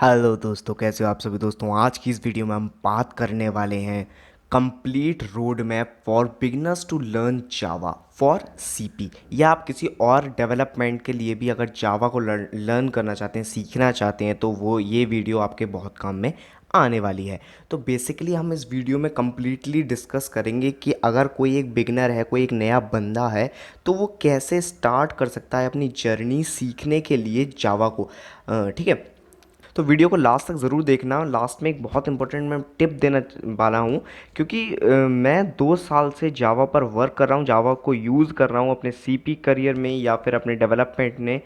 Hello दोस्तों, कैसे हो आप सभी दोस्तों। आज की इस वीडियो में हम बात करने वाले हैं complete road map for beginners to learn Java for CP. या आप किसी और डेवलपमेंट के लिए भी अगर जावा को लर्न करना चाहते हैं, सीखना चाहते हैं, तो वो ये वीडियो आपके बहुत काम में आने वाली है। तो बेसिकली हम इस वीडियो में कम्प्लीटली डिस्कस करेंगे कि अगर कोई एक बिगनर है, कोई एक नया बंदा है, तो वो कैसे स्टार्ट कर सकता है अपनी जर्नी सीखने के लिए जावा को। ठीक है। तो वीडियो को लास्ट तक ज़रूर देखना। लास्ट में एक बहुत इंपॉर्टेंट मैं टिप देना वाला हूँ, क्योंकि मैं 2 साल से जावा पर वर्क कर रहा हूँ, जावा को यूज़ कर रहा हूँ अपने सीपी करियर में या फिर अपने डेवलपमेंट में।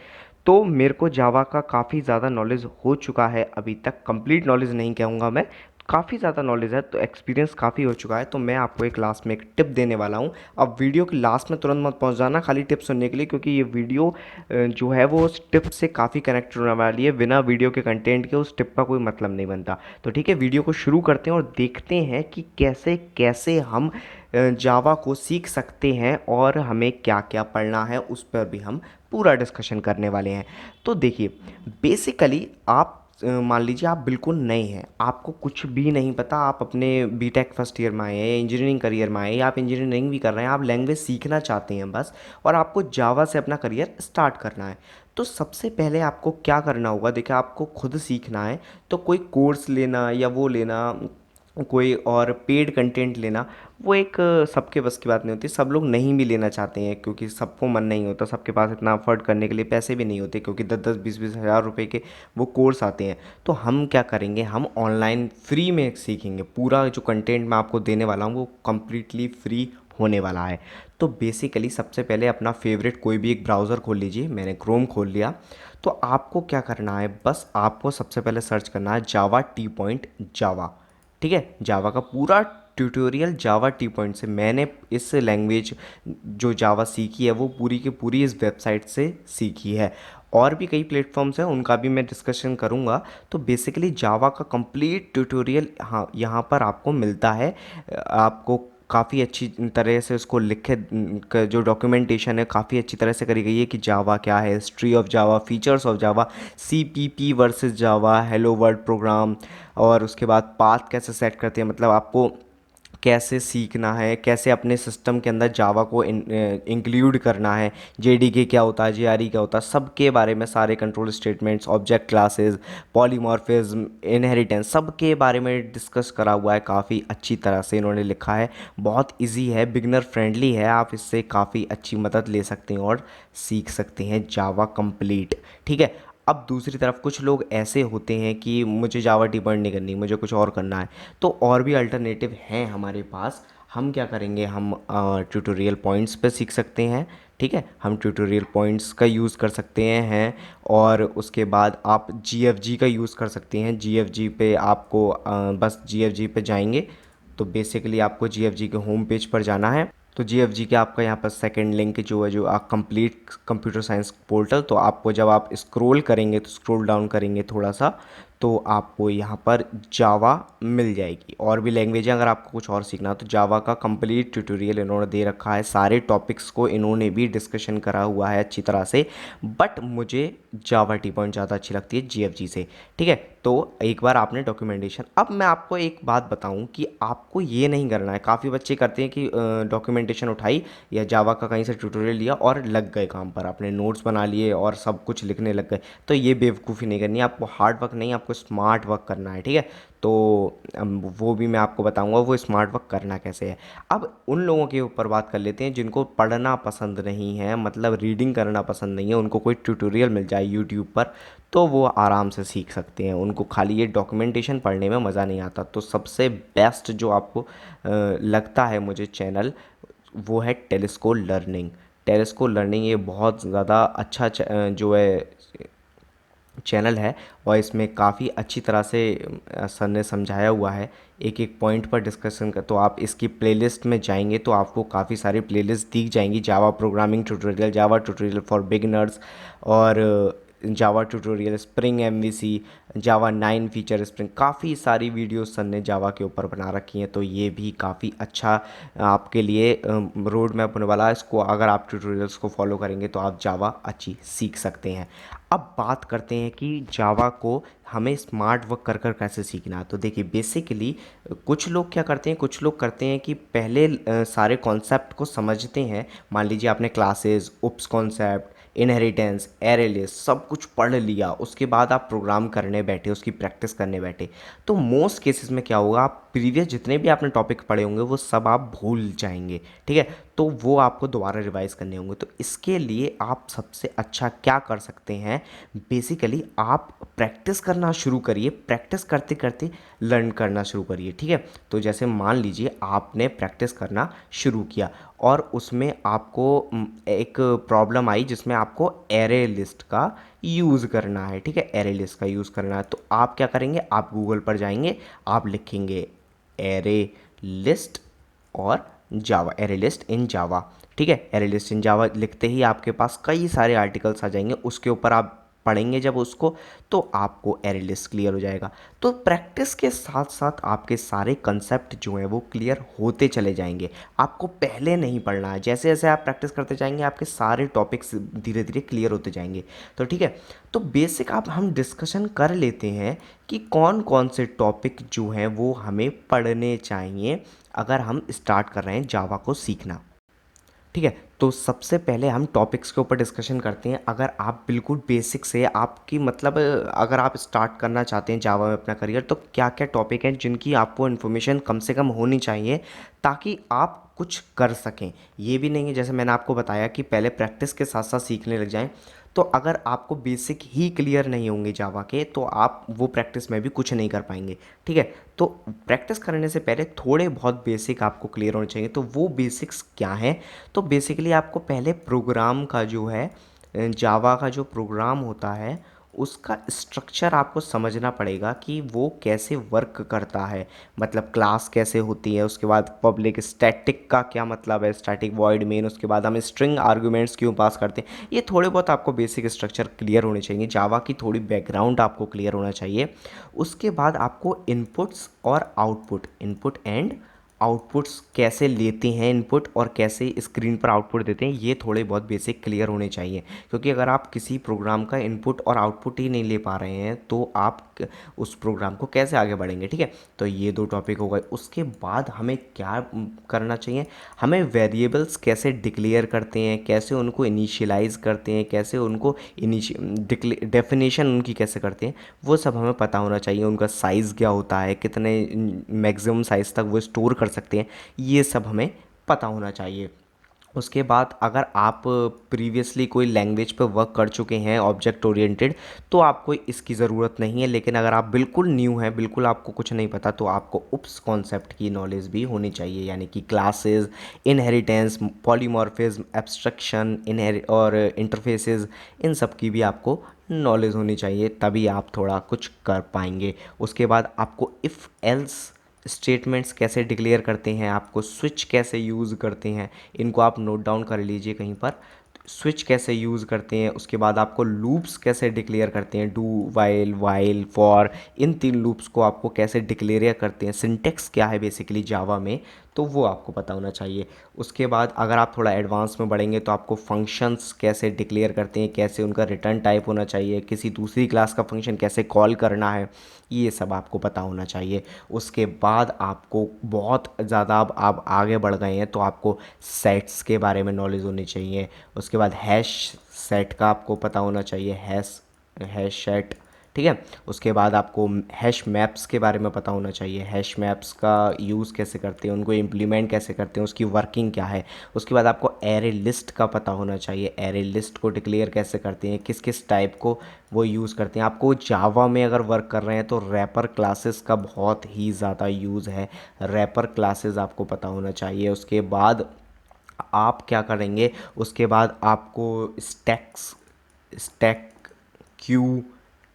तो मेरे को जावा का काफ़ी ज़्यादा नॉलेज हो चुका है। अभी तक कंप्लीट नॉलेज नहीं कहूँगा मैं, काफ़ी ज़्यादा नॉलेज है, तो एक्सपीरियंस काफ़ी हो चुका है। तो मैं आपको एक लास्ट में एक टिप देने वाला हूँ। अब वीडियो के लास्ट में तुरंत मत पहुँच जाना खाली टिप सुनने के लिए, क्योंकि ये वीडियो जो है वो उस टिप से काफ़ी कनेक्ट होने वाली है। बिना वीडियो के कंटेंट के उस टिप का कोई मतलब नहीं बनता। तो ठीक है, वीडियो को शुरू करते हैं और देखते हैं कि कैसे कैसे हम जावा को सीख सकते हैं और हमें क्या क्या पढ़ना है, उस पर भी हम पूरा डिस्कशन करने वाले हैं। तो देखिए, बेसिकली आप मान लीजिए आप बिल्कुल नए हैं, आपको कुछ भी नहीं पता, आप अपने बीटेक फर्स्ट ईयर में आए हैं या इंजीनियरिंग करियर में आए हैं या आप इंजीनियरिंग भी कर रहे हैं, आप लैंग्वेज सीखना चाहते हैं बस, और आपको जावा से अपना करियर स्टार्ट करना है। तो सबसे पहले आपको क्या करना होगा, देखिए आपको खुद सीखना है। तो कोई कोर्स लेना या वो लेना, कोई और पेड कंटेंट लेना, वो एक सबके बस की बात नहीं होती। सब लोग नहीं भी लेना चाहते हैं, क्योंकि सबको मन नहीं होता, सबके पास इतना अफोर्ड करने के लिए पैसे भी नहीं होते, क्योंकि 10-10 20-20 हज़ार रुपए के वो कोर्स आते हैं। तो हम क्या करेंगे, हम ऑनलाइन फ्री में सीखेंगे। पूरा जो कंटेंट मैं आपको देने वाला हूँ वो कम्प्लीटली फ्री होने वाला है। तो बेसिकली सबसे पहले अपना फेवरेट कोई भी एक ब्राउज़र खोल लीजिए। मैंने क्रोम खोल लिया। तो आपको क्या करना है, बस आपको सबसे पहले सर्च करना है जावा टी पॉइंट जावा। ठीक है, जावा का पूरा ट्यूटोरियल जावा टी पॉइंट से। मैंने इस लैंग्वेज जो जावा सीखी है वो पूरी की पूरी इस वेबसाइट से सीखी है। और भी कई प्लेटफॉर्म्स हैं, उनका भी मैं डिस्कशन करूंगा। तो बेसिकली जावा का कंप्लीट ट्यूटोरियल हाँ यहाँ पर आपको मिलता है। आपको काफ़ी अच्छी तरह से उसको लिखे जो डॉक्यूमेंटेशन है काफ़ी अच्छी तरह से करी गई है कि जावा क्या है, history of Java, features of Java, C P P versus Java, hello world program, और उसके बाद पाथ कैसे सेट करते हैं, मतलब आपको कैसे सीखना है, कैसे अपने सिस्टम के अंदर जावा को इंक्लूड करना है, जेडीके क्या होता है, जेआरई क्या होता है, सब के बारे में सारे control statements, object classes, polymorphism, inheritance, सब के बारे में डिस्कस करा हुआ है। काफ़ी अच्छी तरह से इन्होंने लिखा है। बहुत इजी है, बिगनर फ्रेंडली है, आप इससे काफ़ी अच्छी मदद ले सकते हैं और सीख सकते हैं जावा कंप्लीट। ठीक है। अब दूसरी तरफ कुछ लोग ऐसे होते हैं कि मुझे जावा डिपेंड नहीं करनी, मुझे कुछ और करना है। तो और भी अल्टरनेटिव हैं हमारे पास। हम क्या करेंगे, हम ट्यूटोरियल पॉइंट्स पे सीख सकते हैं। ठीक है, हम ट्यूटोरियल पॉइंट्स का यूज़ कर सकते हैं। और उसके बाद आप जीएफजी का यूज़ कर सकते हैं। जीएफजी पे आपको बस जीएफजी पे जाएंगे। तो बेसिकली आपको जीएफजी के होम पेज पर जाना है। तो जीएफजी के आपका यहाँ पर सेकंड लिंक जो है, जो आप कंप्लीट कंप्यूटर साइंस पोर्टल, तो आपको जब आप स्क्रॉल करेंगे, तो स्क्रॉल डाउन करेंगे थोड़ा सा, तो आपको यहाँ पर जावा मिल जाएगी। और भी लैंग्वेज है, अगर आपको कुछ और सीखना है तो जावा का कंप्लीट ट्यूटोरियल इन्होंने दे रखा है। सारे टॉपिक्स को इन्होंने भी डिस्कशन करा हुआ है अच्छी तरह से। बट मुझे जावा टी पॉइंट ज़्यादा अच्छी लगती है जीएफजी से। ठीक है। तो एक बार आपने डॉक्यूमेंटेशन, अब मैं आपको एक बात बताऊं कि आपको ये नहीं करना है। काफ़ी बच्चे करते हैं कि डॉक्यूमेंटेशन उठाई या जावा का कहीं से ट्यूटोरियल लिया और लग गए काम पर, अपने नोट्स बना लिए और सब कुछ लिखने लग गए। तो ये बेवकूफ़ी नहीं करनी है आपको। हार्ड वर्क नहीं, आपको स्मार्ट वर्क करना है। ठीक है। तो वो भी मैं आपको बताऊंगा वो स्मार्ट वर्क करना कैसे है। अब उन लोगों के ऊपर बात कर लेते हैं जिनको पढ़ना पसंद नहीं है, मतलब रीडिंग करना पसंद नहीं है, उनको कोई ट्यूटोरियल मिल जाए यूट्यूब पर तो वो आराम से सीख सकते हैं। उनको खाली ये डॉक्यूमेंटेशन पढ़ने में मज़ा नहीं आता। तो सबसे बेस्ट जो आपको लगता है मुझे चैनल, वो है टेलिस्को लर्निंग। टेलिस्को लर्निंग ये बहुत ज़्यादा अच्छा जो है चैनल है। और इसमें काफ़ी अच्छी तरह से सर ने समझाया हुआ है, एक एक पॉइंट पर डिस्कशन कर। तो आप इसकी प्लेलिस्ट में जाएंगे तो आपको काफ़ी सारी प्लेलिस्ट दिख जाएंगी, Java programming tutorial, Java tutorial for beginners, और जावा ट्यूटोरियल, स्प्रिंग एमवीसी, जावा 9 फीचर स्प्रिंग, काफ़ी सारी वीडियोस सर ने जावा के ऊपर बना रखी हैं। तो ये भी काफ़ी अच्छा आपके लिए रोड मैप होने वाला है। इसको अगर आप ट्यूटोरियल्स को फॉलो करेंगे तो आप जावा अच्छी सीख सकते हैं। अब बात करते हैं कि जावा को हमें स्मार्ट वर्क कर कर कैसे सीखना है। तो देखिए बेसिकली कुछ लोग क्या करते हैं, कुछ लोग करते हैं कि पहले सारे कॉन्सेप्ट को समझते हैं। मान लीजिए आपने क्लासेस, उप्स कॉन्सेप्ट, इनहेरिटेंस, एरे लिस्ट सब कुछ पढ़ लिया, उसके बाद आप प्रोग्राम करने बैठे, उसकी प्रैक्टिस करने बैठे, तो मोस्ट केसेस में क्या होगा, आप प्रीवियस जितने भी आपने टॉपिक पढ़े होंगे वो सब आप भूल जाएंगे। ठीक है, तो वो आपको दोबारा रिवाइज करने होंगे। तो इसके लिए आप सबसे अच्छा क्या कर सकते हैं, बेसिकली आप प्रैक्टिस करना शुरू करिए, प्रैक्टिस करते करते लर्न करना शुरू करिए। ठीक है, तो जैसे मान लीजिए आपने प्रैक्टिस करना शुरू किया और उसमें आपको एक प्रॉब्लम आई जिसमें आपको एरे लिस्ट का यूज़ करना है। ठीक है, एरे लिस्ट का यूज़ करना है, तो आप क्या करेंगे, आप गूगल पर जाएंगे, आप लिखेंगे एरे लिस्ट और जावा, एरे लिस्ट इन जावा। ठीक है, एरे लिस्ट इन जावा लिखते ही आपके पास कई सारे आर्टिकल्स आ जाएंगे, उसके ऊपर आप पढ़ेंगे जब उसको, तो आपको एरे लिस्ट क्लियर हो जाएगा। तो प्रैक्टिस के साथ साथ आपके सारे कंसेप्ट जो हैं वो क्लियर होते चले जाएंगे। आपको पहले नहीं पढ़ना है, जैसे जैसे आप प्रैक्टिस करते जाएंगे आपके सारे टॉपिक्स धीरे धीरे क्लियर होते जाएंगे। तो ठीक है, तो बेसिक आप हम डिस्कशन कर लेते हैं कि कौन कौन से टॉपिक जो हैं वो हमें पढ़ने चाहिए अगर हम स्टार्ट कर रहे हैं जावा को सीखना। ठीक है, तो सबसे पहले हम टॉपिक्स के ऊपर डिस्कशन करते हैं। अगर आप बिल्कुल बेसिक से आपकी मतलब अगर आप स्टार्ट करना चाहते हैं जावा में अपना करियर, तो क्या क्या टॉपिक हैं जिनकी आपको इन्फॉर्मेशन कम से कम होनी चाहिए ताकि आप कुछ कर सकें। ये भी नहीं है जैसे मैंने आपको बताया कि पहले प्रैक्टिस के साथ साथ सीखने लग जाएं। तो अगर आपको बेसिक ही क्लियर नहीं होंगे जावा के, तो आप वो प्रैक्टिस में भी कुछ नहीं कर पाएंगे। ठीक है, तो प्रैक्टिस करने से पहले थोड़े बहुत बेसिक आपको क्लियर होने चाहिए। तो वो बेसिक्स क्या हैं, तो बेसिकली आपको पहले प्रोग्राम का जो है, जावा का जो प्रोग्राम होता है उसका स्ट्रक्चर आपको समझना पड़ेगा कि वो कैसे वर्क करता है। मतलब क्लास कैसे होती है, उसके बाद पब्लिक स्टैटिक का क्या मतलब है, स्टैटिक वॉइड मेन, उसके बाद हम स्ट्रिंग आर्गुमेंट्स क्यों पास करते हैं। ये थोड़े बहुत आपको बेसिक स्ट्रक्चर क्लियर होने चाहिए, जावा की थोड़ी बैकग्राउंड आपको क्लियर होना चाहिए। उसके बाद आपको इनपुट्स और आउटपुट, इनपुट एंड आउटपुट्स कैसे लेते हैं इनपुट और कैसे स्क्रीन पर आउटपुट देते हैं, ये थोड़े बहुत बेसिक क्लियर होने चाहिए। क्योंकि अगर आप किसी प्रोग्राम का इनपुट और आउटपुट ही नहीं ले पा रहे हैं तो आप उस प्रोग्राम को कैसे आगे बढ़ेंगे। ठीक है, तो ये दो टॉपिक हो गए। उसके बाद हमें क्या करना चाहिए, हमें वेरिएबल्स कैसे डिक्लेयर करते हैं, कैसे उनको इनिशियलाइज करते हैं, कैसे उनको डेफिनेशन उनकी कैसे करते हैं, वो सब हमें पता होना चाहिए। उनका साइज़ क्या होता है, कितने मैक्सिमम साइज़ तक वो स्टोर कर सकते हैं, ये सब हमें पता होना चाहिए। उसके बाद अगर आप प्रीवियसली कोई लैंग्वेज पे वर्क कर चुके हैं ऑब्जेक्ट ओरिएंटेड, तो आपको इसकी ज़रूरत नहीं है। लेकिन अगर आप बिल्कुल न्यू हैं, बिल्कुल आपको कुछ नहीं पता, तो आपको उप्स कॉन्सेप्ट की नॉलेज भी होनी चाहिए, यानी कि क्लासेस, इनहेरिटेंस, पॉलीमॉर्फिज्म, एब्स्ट्रक्शन, और इंटरफेसेस, इन सब की भी आपको नॉलेज होनी चाहिए, तभी आप थोड़ा कुछ कर पाएंगे। उसके बाद आपको इफ़ एल्स स्टेटमेंट्स कैसे डिक्लेयर करते हैं, आपको स्विच कैसे यूज़ करते हैं, इनको आप नोट डाउन कर लीजिए कहीं पर, स्विच कैसे यूज़ करते हैं। उसके बाद आपको लूप्स कैसे डिक्लेयर करते हैं, do while, while, for, in 3 loops को आपको कैसे डिक्लेयर करते हैं, सिंटेक्स क्या है बेसिकली जावा में, तो वो आपको पता होना चाहिए। उसके बाद अगर आप थोड़ा एडवांस में बढ़ेंगे तो आपको फंक्शंस कैसे डिक्लेयर करते हैं, कैसे उनका रिटर्न टाइप होना चाहिए, किसी दूसरी क्लास का फंक्शन कैसे कॉल करना है, ये सब आपको पता होना चाहिए। उसके बाद आपको बहुत ज़्यादा आप आगे बढ़ गए हैं तो आपको सेट्स के बारे में नॉलेज होनी चाहिए। उसके बाद हैश सेट का आपको पता होना चाहिए, हैश हैश सेट। ठीक है, उसके बाद आपको हैश मैप्स के बारे में पता होना चाहिए, हैश मैप्स का यूज़ कैसे करते हैं, उनको इम्प्लीमेंट कैसे करते हैं, उसकी वर्किंग क्या है। उसके बाद आपको एरे लिस्ट का पता होना चाहिए, एरे लिस्ट को डिक्लेयर कैसे करते हैं, किस किस टाइप को वो यूज़ करते हैं। आपको जावा में अगर वर्क कर रहे हैं तो रैपर क्लासेस का बहुत ही ज़्यादा यूज़ है, रैपर क्लासेस आपको पता होना चाहिए। उसके बाद आप क्या करेंगे, उसके बाद आपको स्टैक क्यू,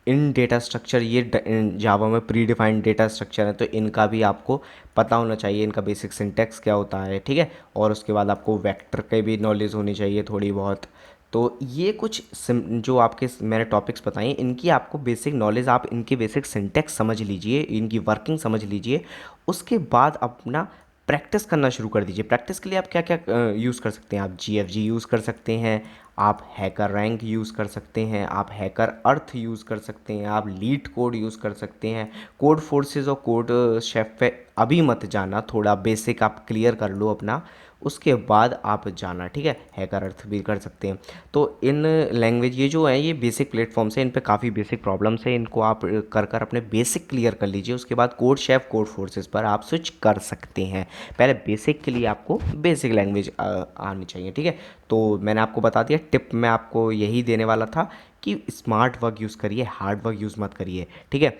इन डेटा स्ट्रक्चर, ये जावा में प्री डिफाइंड डेटा स्ट्रक्चर है, तो इनका भी आपको पता होना चाहिए, इनका बेसिक सिंटेक्स क्या होता है। ठीक है, और उसके बाद आपको वेक्टर की भी नॉलेज होनी चाहिए थोड़ी बहुत। तो ये कुछ जो आपके मैंने टॉपिक्स बताए इनकी आपको बेसिक नॉलेज, आप इनके बेसिक सिंटेक्स समझ लीजिए, इनकी वर्किंग समझ लीजिए। उसके बाद अपना प्रैक्टिस करना शुरू कर दीजिए। प्रैक्टिस के लिए आप क्या क्या यूज़ कर सकते हैं? आप GFG यूज़ कर सकते हैं, आप हैकर रैंक यूज़ कर सकते हैं, आप हैकर अर्थ यूज़ कर सकते हैं, आप लीड कोड यूज़ कर सकते हैं। कोड फोर्सेस और कोड शेफ पे अभी मत जाना, थोड़ा बेसिक आप क्लियर कर लो अपना, उसके बाद आप जाना, ठीक है। हैकर अर्थ भी कर सकते हैं। तो इन लैंग्वेज ये जो है ये बेसिक प्लेटफॉर्म्स हैं, इन पे काफ़ी बेसिक प्रॉब्लम्स हैं, इनको आप कर कर अपने बेसिक क्लियर कर लीजिए। उसके बाद कोड शेफ कोड फोर्सेस पर आप स्विच कर सकते हैं। पहले बेसिक के लिए आपको बेसिक लैंग्वेज आनी चाहिए, ठीक है। तो मैंने आपको बता दिया, टिप मैं आपको यही देने वाला था कि स्मार्ट वर्क यूज़ करिए, हार्ड वर्क यूज़ मत करिए, ठीक है।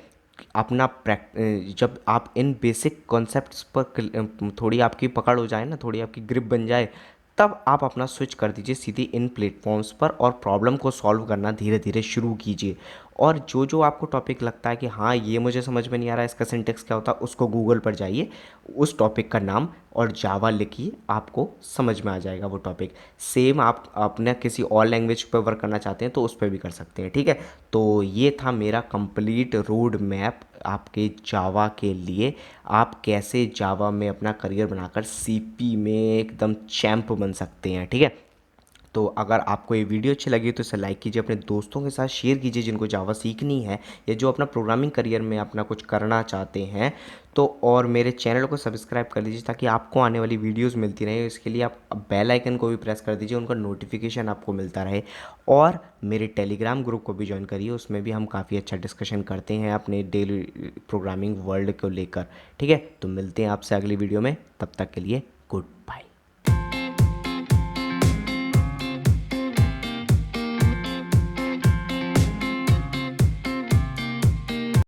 अपना जब आप इन बेसिक कॉन्सेप्ट्स पर थोड़ी आपकी पकड़ हो जाए ना, थोड़ी आपकी ग्रिप बन जाए, तब आप अपना स्विच कर दीजिए सीधी इन प्लेटफॉर्म्स पर और प्रॉब्लम को सॉल्व करना धीरे धीरे शुरू कीजिए। और जो जो आपको टॉपिक लगता है कि हाँ ये मुझे समझ में नहीं आ रहा है, इसका सिंटेक्स क्या होता है, उसको गूगल पर जाइए, उस टॉपिक का नाम और जावा लिखिए, आपको समझ में आ जाएगा वो टॉपिक। सेम आप अपने किसी और लैंग्वेज पर वर्क करना चाहते हैं तो उस पर भी कर सकते हैं, ठीक है। तो ये था मेरा कंप्लीट रोड मैप आपके जावा के लिए, आप कैसे जावा में अपना करियर बनाकर CP में एकदम चैम्प बन सकते हैं, ठीक है। तो अगर आपको ये वीडियो अच्छी लगी तो इसे लाइक कीजिए, अपने दोस्तों के साथ शेयर कीजिए जिनको जावा सीखनी है या जो अपना प्रोग्रामिंग करियर में अपना कुछ करना चाहते हैं। तो और मेरे चैनल को सब्सक्राइब कर लीजिए ताकि आपको आने वाली वीडियोस मिलती रहे। इसके लिए आप बेल आइकन को भी प्रेस कर दीजिए, उनका नोटिफिकेशन आपको मिलता रहे। और मेरे टेलीग्राम ग्रुप को भी ज्वाइन करिए, उसमें भी हम काफ़ी अच्छा डिस्कशन करते हैं अपने डेली प्रोग्रामिंग वर्ल्ड को लेकर, ठीक है। तो मिलते हैं आपसे अगली वीडियो में, तब तक के लिए गुड बाय।